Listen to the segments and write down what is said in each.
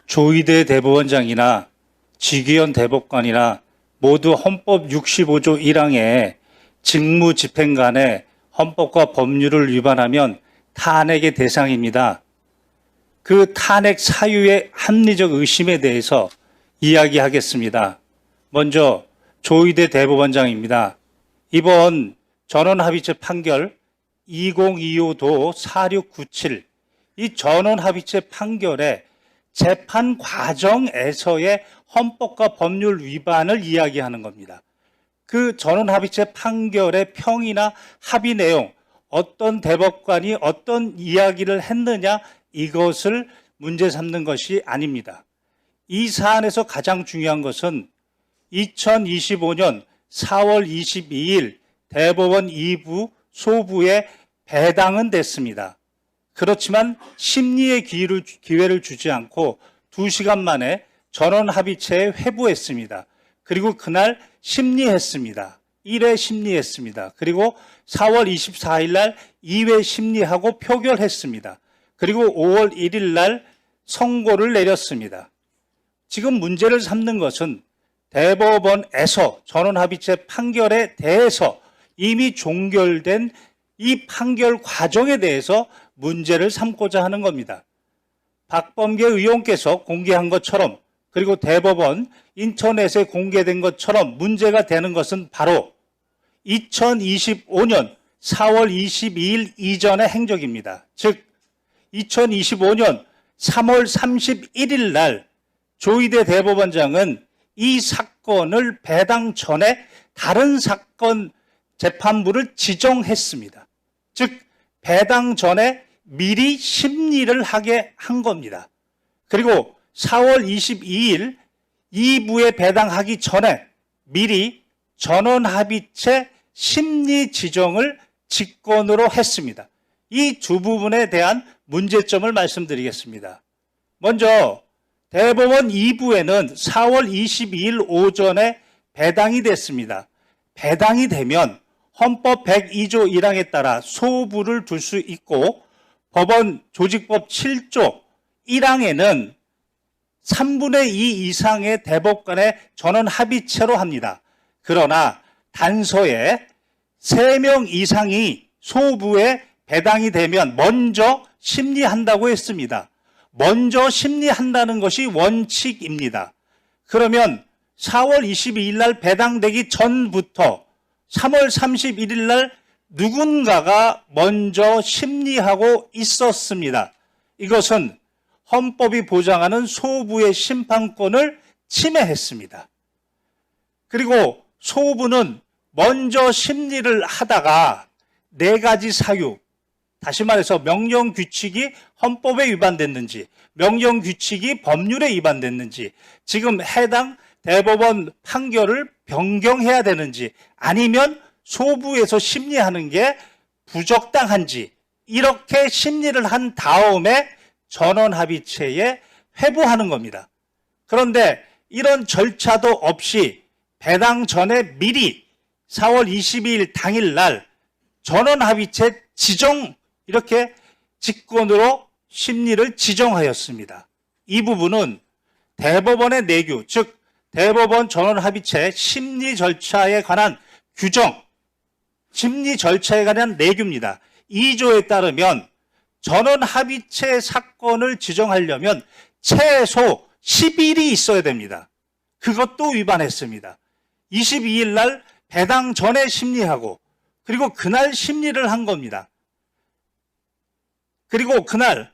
조희대 대법원장이나 지기현 대법관이나 모두 헌법 65조 1항에 직무집행간에 헌법과 법률을 위반하면 탄핵의 대상입니다. 그 탄핵 사유의 합리적 의심에 대해서 이야기하겠습니다. 먼저 조희대 대법원장입니다. 이번 전원합의체 판결 2025도 4697 이 전원합의체 판결의 재판 과정에서의 헌법과 법률 위반을 이야기하는 겁니다. 그 전원합의체 판결의 평이나 합의 내용, 어떤 대법관이 어떤 이야기를 했느냐 이것을 문제 삼는 것이 아닙니다. 이 사안에서 가장 중요한 것은 2025년 4월 22일 대법원 2부 소부에 배당은 됐습니다. 그렇지만 심리의 기회를 주지 않고 2시간 만에 전원합의체에 회부했습니다. 그리고 그날 심리했습니다. 1회 심리했습니다. 그리고 4월 24일 날 2회 심리하고 표결했습니다. 그리고 5월 1일 날 선고를 내렸습니다. 지금 문제를 삼는 것은 대법원에서 전원합의체 판결에 대해서 이미 종결된 이 판결 과정에 대해서 문제를 삼고자 하는 겁니다. 박범계 의원께서 공개한 것처럼 그리고 대법원 인터넷에 공개된 것처럼 문제가 되는 것은 바로 2025년 4월 22일 이전의 행적입니다. 즉 2025년 3월 31일 날 조희대 대법원장은 이 사건을 배당 전에 다른 사건 재판부를 지정했습니다. 즉 배당 전에 미리 심리를 하게 한 겁니다. 그리고 4월 22일 2부에 배당하기 전에 미리 전원합의체 심리 지정을 직권으로 했습니다. 이 두 부분에 대한 문제점을 말씀드리겠습니다. 먼저 대법원 2부에는 4월 22일 오전에 배당이 됐습니다. 배당이 되면 헌법 102조 1항에 따라 소부를 둘 수 있고 법원 조직법 7조 1항에는 3분의 2 이상의 대법관의 전원 합의체로 합니다. 그러나 단서에 3명 이상이 소부에 배당이 되면 먼저 심리한다고 했습니다. 먼저 심리한다는 것이 원칙입니다. 그러면 4월 22일 날 배당되기 전부터 3월 31일 날 누군가가 먼저 심리하고 있었습니다. 이것은 헌법이 보장하는 소부의 심판권을 침해했습니다. 그리고 소부는 먼저 심리를 하다가 4가지 사유, 다시 말해서 명령규칙이 헌법에 위반됐는지, 명령규칙이 법률에 위반됐는지, 지금 해당 대법원 판결을 변경해야 되는지, 아니면 소부에서 심리하는 게 부적당한지, 이렇게 심리를 한 다음에 전원합의체에 회부하는 겁니다. 그런데 이런 절차도 없이 배당 전에 미리 4월 22일 당일날 전원합의체 지정, 이렇게 직권으로 심리를 지정하였습니다. 이 부분은 대법원의 내규, 즉 대법원 전원합의체 심리 절차에 관한 규정, 심리 절차에 관한 내규입니다. 2조에 따르면 전원합의체 사건을 지정하려면 최소 10일이 있어야 됩니다. 그것도 위반했습니다. 22일 날 배당 전에 심리하고 그리고 그날 심리를 한 겁니다. 그리고 그날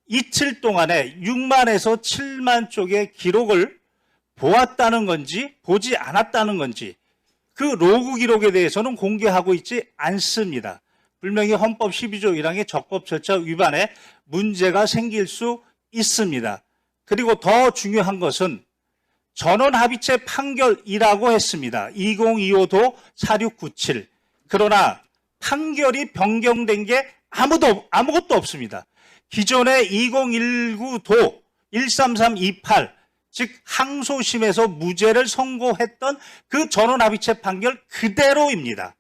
이틀 동안에 6만에서 7만 쪽의 기록을 보았다는 건지 보지 않았다는 건지 그 로그 기록에 대해서는 공개하고 있지 않습니다. 분명히 헌법 12조 1항의 적법 절차 위반에 문제가 생길 수 있습니다. 그리고 더 중요한 것은 전원합의체 판결이라고 했습니다. 2025도 4697. 그러나 판결이 변경된 게 아무것도 없습니다. 기존의 2019도 13328, 즉 항소심에서 무죄를 선고했던 그 전원합의체 판결 그대로입니다.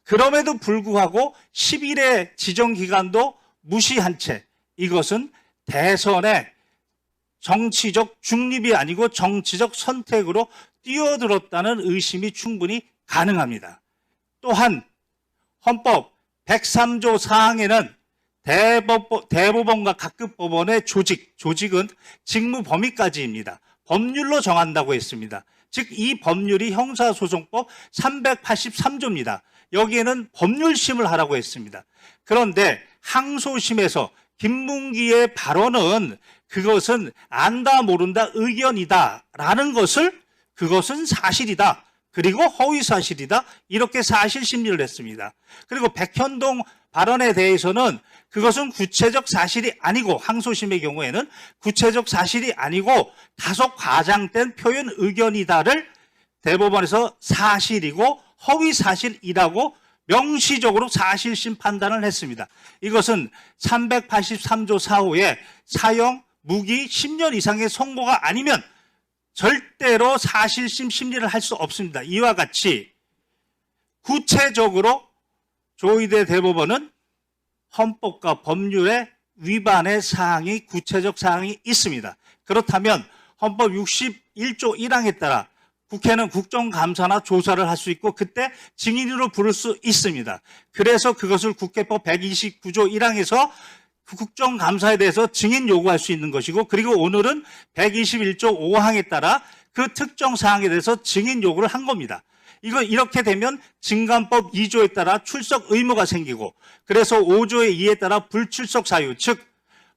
그럼에도 불구하고 10일의 지정기간도 무시한 채 이것은 대선에 정치적 중립이 아니고 정치적 선택으로 뛰어들었다는 의심이 충분히 가능합니다. 또한 헌법 103조 사항에는 대법원과 각급 법원의 조직은 직무 범위까지입니다. 법률로 정한다고 했습니다. 즉 이 법률이 형사소송법 383조입니다. 여기에는 법률심을 하라고 했습니다. 그런데 항소심에서 김문기의 발언은 그것은 안다 모른다 의견이다라는 그것은 사실이다. 그리고 허위사실이다. 이렇게 사실심리를 했습니다. 그리고 백현동 발언에 대해서는 그것은 구체적 사실이 아니고 항소심의 경우에는 구체적 사실이 아니고 다소 과장된 표현 의견이다를 대법원에서 사실이고 허위사실이라고 명시적으로 사실심 판단을 했습니다. 이것은 383조 4호에 사형, 무기 10년 이상의 선고가 아니면 절대로 사실심 심리를 할 수 없습니다. 이와 같이 구체적으로 조희대 대법원은 헌법과 법률의 위반의 사항이 구체적 사항이 있습니다. 그렇다면 헌법 61조 1항에 따라 국회는 국정감사나 조사를 할 수 있고 그때 증인으로 부를 수 있습니다. 그래서 그것을 국회법 129조 1항에서 국정감사에 대해서 증인 요구할 수 있는 것이고 그리고 오늘은 121조 5항에 따라 그 특정 사항에 대해서 증인 요구를 한 겁니다. 이렇게 되면 증감법 2조에 따라 출석 의무가 생기고 그래서 5조의 2에 따라 불출석 사유 즉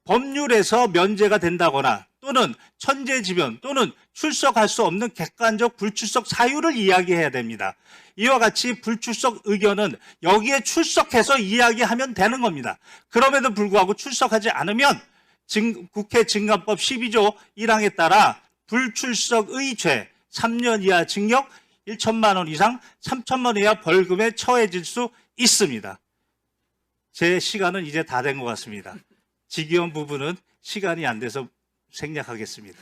법률에서 면제가 된다거나 또는 천재지변 또는 출석할 수 없는 객관적 불출석 사유를 이야기해야 됩니다. 이와 같이 불출석 의견은 여기에 출석해서 이야기하면 되는 겁니다. 그럼에도 불구하고 출석하지 않으면 국회 증감법 12조 1항에 따라 불출석의 죄 3년 이하 징역 1천만 원 이상 3천만 원 이하 벌금에 처해질 수 있습니다. 제 시간은 이제 다 된 것 같습니다. 직위원 부분은 시간이 안 돼서 생략하겠습니다.